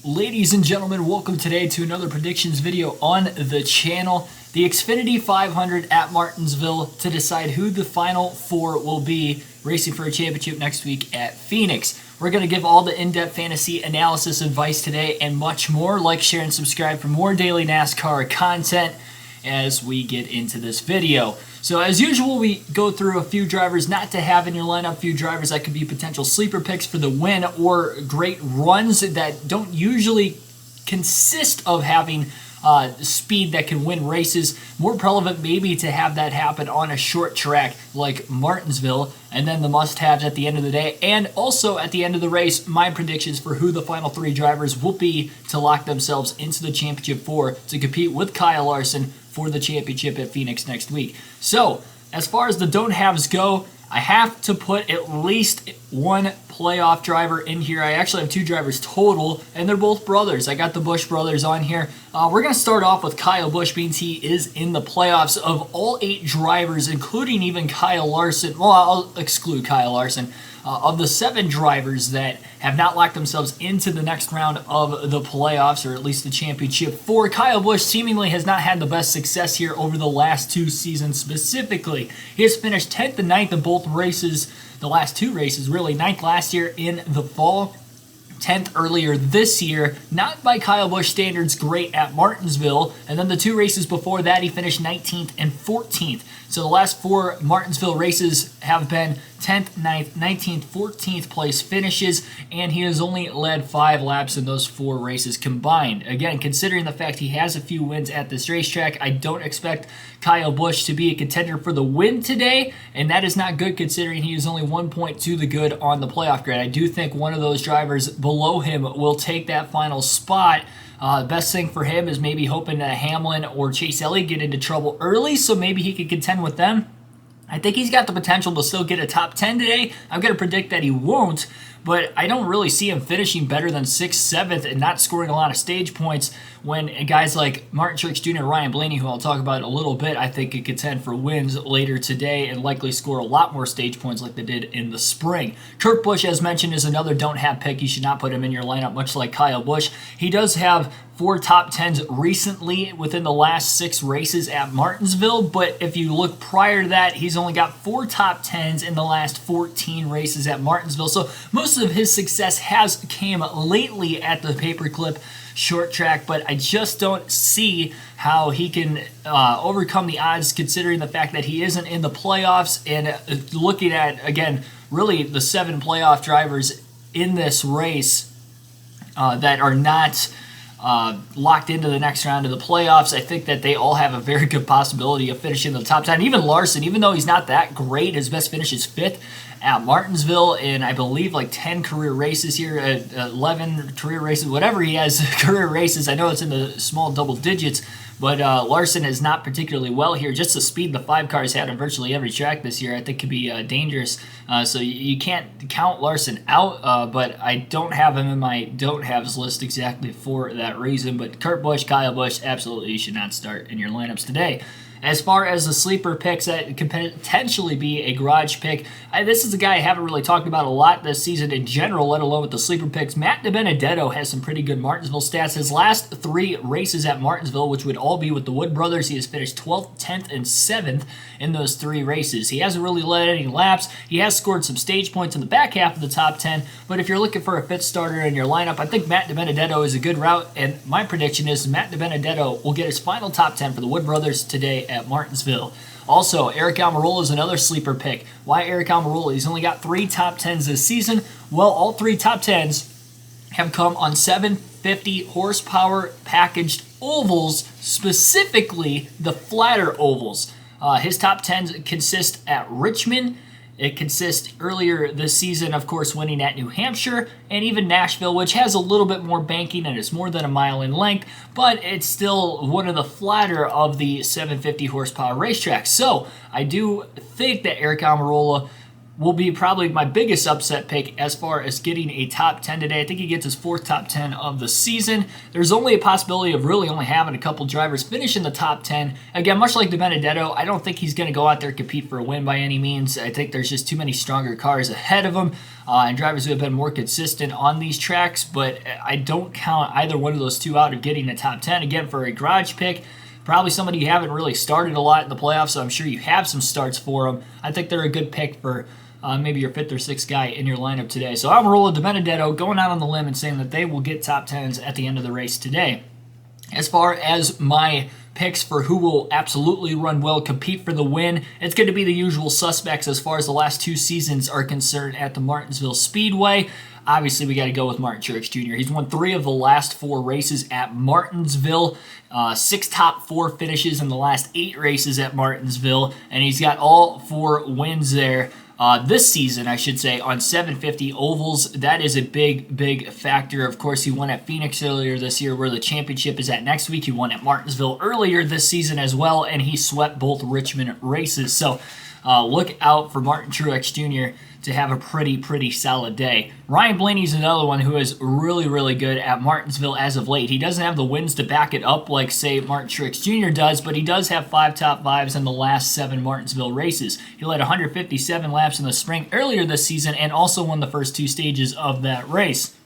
Ladies and gentlemen, welcome today to another predictions video on the channel. The Xfinity 500 at Martinsville to decide who the final four will be racing for a championship next week at Phoenix. We're going to give all the in-depth fantasy analysis advice today and much more. Like, share, and subscribe for more daily NASCAR content as we get into this video. So as usual, we go through a few drivers not to have in your lineup, a few drivers that could be potential sleeper picks for the win or great runs that don't usually consist of having speed that can win races. More relevant maybe to have that happen on a short track like Martinsville, and then the must-haves at the end of the day. And also at the end of the race, my predictions for who the final three drivers will be to lock themselves into the championship four to compete with Kyle Larson for the championship at Phoenix next week. So as far as the don't-haves go, I have to put at least one playoff driver in here. I actually have two drivers total, and they're both brothers. I got the Busch brothers on here. We're going to start off with Kyle Busch, means he is in the playoffs. Of all 8 drivers, including even Kyle Larson, well, I'll exclude Kyle Larson, of the 7 drivers that have not locked themselves into the next round of the playoffs, or at least the championship four, Kyle Busch seemingly has not had the best success here over the last 2 seasons specifically. He has finished 10th and 9th in both races, the last 2 races, really. 9th last year in the fall, 10th earlier this year. Not by Kyle Busch standards great at Martinsville, and then the 2 races before that he finished 19th and 14th. So the last 4 Martinsville races have been 10th, 9th, 19th, 14th place finishes, and he has only led 5 laps in those 4 races combined. Again, considering the fact he has a few wins at this racetrack, I don't expect Kyle Busch to be a contender for the win today, and that is not good considering he is only 1 point to the good on the playoff grid. I do think one of those drivers below him will take that final spot. Best thing for him is maybe hoping that Hamlin or Chase Elliott get into trouble early, so maybe he could contend with them. I think he's got the potential to still get a top 10 today. I'm going to predict that he won't, but I don't really see him finishing better than 6th, 7th, and not scoring a lot of stage points when guys like Martin Truex Jr. and Ryan Blaney, who I'll talk about in a little bit, I think could contend for wins later today and likely score a lot more stage points like they did in the spring. Kirkbush, as mentioned, is another don't-have pick. You should not put him in your lineup, much like Kyle Busch. He does have 4 top 10s recently within the last 6 races at Martinsville, but if you look prior to that, he's only got 4 top 10s in the last 14 races at Martinsville. So most of his success has came lately at the paperclip short track, but I just don't see how he can overcome the odds considering the fact that he isn't in the playoffs. And looking at, again, really the 7 playoff drivers in this race that are not locked into the next round of the playoffs, I think that they all have a very good possibility of finishing in the top 10. Even Larson, even though he's not that great, his best finish is 5th at Martinsville in, I believe, like 10 career races here, 11 career races, whatever he has, career races. I know it's in the small double digits, but Larson is not particularly well here. Just the speed the 5 cars had on virtually every track this year, I think could be dangerous. So you can't count Larson out, but I don't have him in my don't-haves list exactly for that reason. But Kurt Busch, Kyle Busch, absolutely you should not start in your lineups today. As far as the sleeper picks that could potentially be a garage pick, this is a guy I haven't really talked about a lot this season in general, let alone with the sleeper picks. Matt Debenedetto has some pretty good Martinsville stats. His last 3 races at Martinsville, which would all be with the Wood brothers, he has finished 12th, 10th, and 7th in those 3 races. He hasn't really led any laps. He has scored some stage points in the back half of the top 10, but if you're looking for a 5th starter in your lineup, I think Matt Debenedetto is a good route, and my prediction is Matt Debenedetto will get his final top 10 for the Wood brothers today at Martinsville. Also, Eric Almirola is another sleeper pick. Why Eric Almirola? He's only got 3 top 10s this season. Well, all 3 top 10s have come on 750 horsepower packaged ovals, specifically the flatter ovals. His top 10s consist at Richmond. It consists earlier this season, of course, winning at New Hampshire and even Nashville, which has a little bit more banking and it's more than a mile in length, but it's still one of the flatter of the 750 horsepower racetracks. So I do think that Eric Almirola will be probably my biggest upset pick as far as getting a top 10 today. I think he gets his 4th top 10 of the season. There's only a possibility of really only having a couple drivers finish in the top 10. Again, much like Debenedetto, I don't think he's going to go out there and compete for a win by any means. I think there's just too many stronger cars ahead of him and drivers who have been more consistent on these tracks, but I don't count either one of those two out of getting a top 10. Again, for a garage pick, probably somebody you haven't really started a lot in the playoffs, so I'm sure you have some starts for them. I think they're a good pick for maybe your 5th or 6th guy in your lineup today. So I'm rolling Debenedetto, going out on the limb and saying that they will get top 10s at the end of the race today. As far as my picks for who will absolutely run well, compete for the win, it's going to be the usual suspects as far as the last 2 seasons are concerned at the Martinsville Speedway. Obviously, we got to go with Martin Truex Jr. He's won 3 of the last 4 races at Martinsville, 6 top 4 finishes in the last 8 races at Martinsville, and he's got all 4 wins there this season, I should say, on 750 ovals. That is a big, big factor. Of course, he won at Phoenix earlier this year, where the championship is at next week. He won at Martinsville earlier this season as well, and he swept both Richmond races. So look out for Martin Truex Jr. to have a pretty solid day. Ryan Blaney's another one who is really good at Martinsville as of late. He doesn't have the wins to back it up like, say, Martin Truex Jr. does, but he does have 5 top 5s in the last 7 Martinsville races. He led 157 laps in the spring earlier this season and also won the first 2 stages of that race.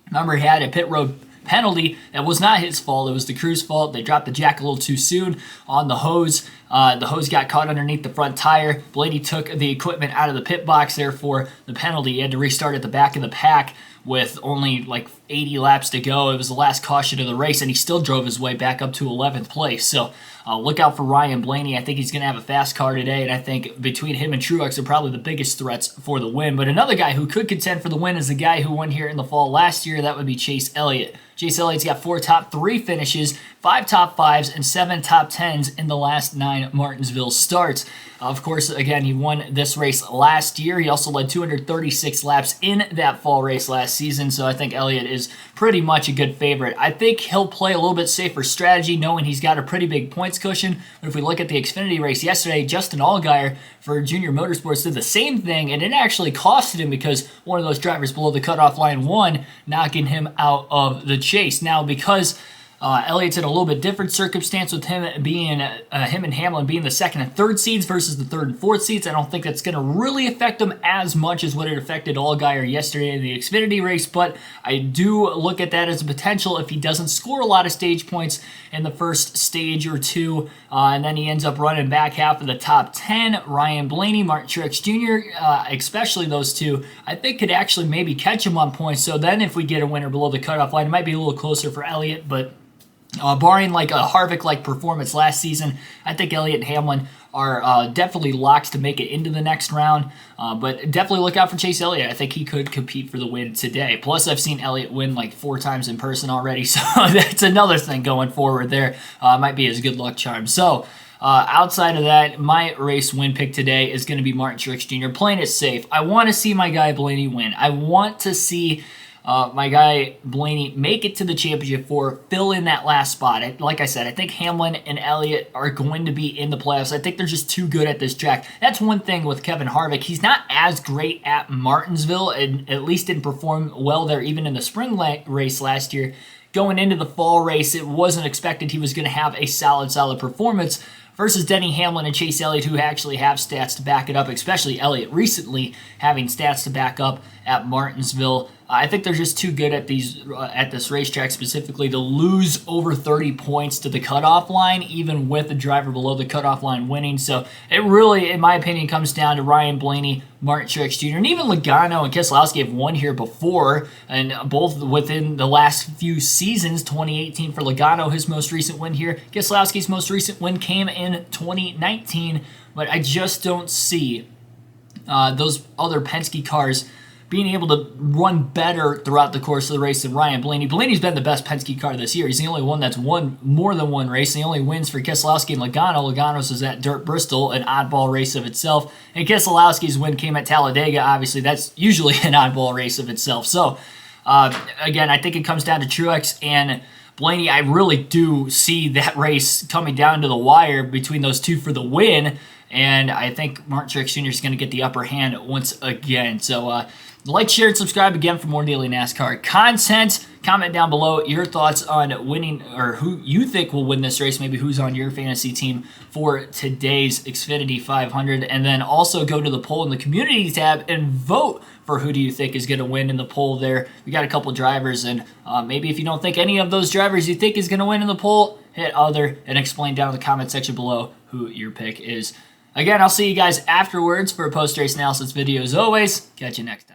Remember, he had a pit road penalty that was not his fault. It was the crew's fault. They dropped the jack a little too soon on the hose. The hose got caught underneath the front tire. Blaney took the equipment out of the pit box there for the penalty. He had to restart at the back of the pack with only like 80 laps to go. It was the last caution of the race, and he still drove his way back up to 11th place. So look out for Ryan Blaney. I think he's going to have a fast car today, and I think between him and Truex are probably the biggest threats for the win. But another guy who could contend for the win is the guy who won here in the fall last year. That would be Chase Elliott. Chase Elliott's got 4 top 3 finishes, 5 top 5s, and 7 top 10s in the last 9 Martinsville starts. Of course, again, he won this race last year. He also led 236 laps in that fall race last season, so I think Elliott is pretty much a good favorite. I think he'll play a little bit safer strategy, knowing he's got a pretty big points cushion. But if we look at the Xfinity race yesterday, Justin Allgaier for Junior Motorsports did the same thing, and it actually costed him because one of those drivers below the cutoff line won, knocking him out of the chase. Now, because Elliott's in a little bit different circumstance with him being him and Hamlin being the 2nd and 3rd seeds versus the 3rd and 4th seeds. I don't think that's going to really affect him as much as what it affected Allgaier yesterday in the Xfinity race, but I do look at that as a potential if he doesn't score a lot of stage points in the first stage or 2, and then he ends up running back half of the top 10. Ryan Blaney, Martin Truex Jr., especially those two, I think could actually maybe catch him on points. So then if we get a winner below the cutoff line, it might be a little closer for Elliott, but barring like a Harvick-like performance last season, I think Elliott and Hamlin are definitely locks to make it into the next round. But definitely look out for Chase Elliott. I think he could compete for the win today. Plus, I've seen Elliott win like 4 times in person already, so that's another thing going forward there. Might be his good luck charm. So outside of that, my race win pick today is going to be Martin Truex Jr. Playing it safe. I want to see my guy Blaney win. I want to see my guy Blaney make it to the championship for fill in that last spot. Like I said, I think Hamlin and Elliott are going to be in the playoffs. I think they're just too good at this track. That's one thing with Kevin Harvick. He's not as great at Martinsville, and at least didn't perform well there even in the spring race last year. Going into the fall race, it wasn't expected he was going to have a solid performance versus Denny Hamlin and Chase Elliott, who actually have stats to back it up, especially Elliott recently having stats to back up at Martinsville. I think they're just too good at this racetrack specifically to lose over 30 points to the cutoff line, even with a driver below the cutoff line winning. So it really, in my opinion, comes down to Ryan Blaney, Martin Truex Jr., and even Logano and Keselowski have won here before, and both within the last few seasons. 2018 for Logano, his most recent win here. Keselowski's most recent win came in 2019, but I just don't see those other Penske cars being able to run better throughout the course of the race than Ryan Blaney. Blaney's been the best Penske car this year. He's the only one that's won more than one race. The only wins for Keselowski and Logano. Logano's is at Dirt Bristol, an oddball race of itself. And Keselowski's win came at Talladega. Obviously, that's usually an oddball race of itself. So, again, I think it comes down to Truex and Blaney. I really do see that race coming down to the wire between those two for the win. and I think Martin Truex Jr. is going to get the upper hand once again. So like, share, and subscribe again for more daily NASCAR content. Comment down below your thoughts on winning, or who you think will win this race, maybe who's on your fantasy team for today's Xfinity 500. And then also go to the poll in the community tab and vote for who do you think is going to win in the poll there. We got a couple drivers, and maybe if you don't think any of those drivers you think is going to win in the poll, hit other and explain down in the comment section below who your pick is. Again, I'll see you guys afterwards for a post-race analysis video. As always, catch you next time.